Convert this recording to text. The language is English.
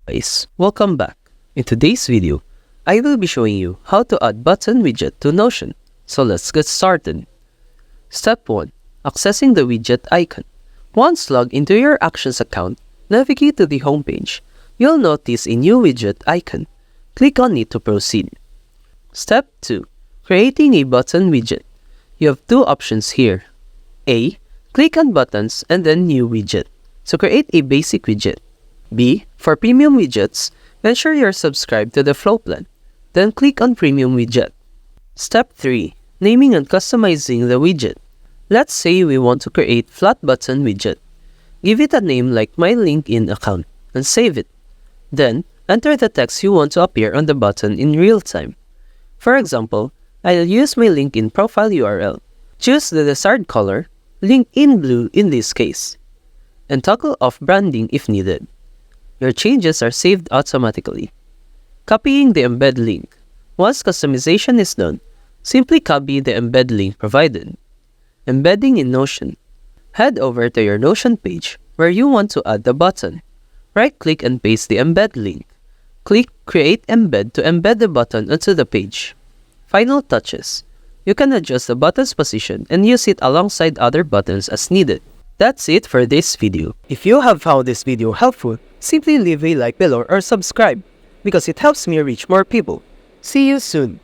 Guys, welcome back. In today's video, I will be showing you how to add button widget to Notion. So let's get started. Step 1. Accessing the widget icon. Once logged into your Actions account, navigate to the home page. You'll notice a new widget icon. Click on it to proceed. Step 2. Creating a button widget. You have two options here. A. Click on buttons and then new widget. So create a basic widget. B. For premium widgets, ensure you're subscribed to the flow plan. Then click on premium widget. Step 3. Naming and customizing the widget. Let's say we want to create flat button widget. Give it a name like my LinkedIn account and save it. Then, enter the text you want to appear on the button in real time. For example, I'll use my LinkedIn profile URL. Choose the desired color, LinkedIn blue in this case, and toggle off branding if needed. Your changes are saved automatically. Copying the embed link. Once customization is done, simply copy the embed link provided. Embedding in Notion. Head over to your Notion page where you want to add the button. Right-click and paste the embed link. Click Create Embed to embed the button onto the page. Final touches. You can adjust the button's position and use it alongside other buttons as needed. That's it for this video. If you have found this video helpful, simply leave a like below or subscribe because it helps me reach more people. See you soon!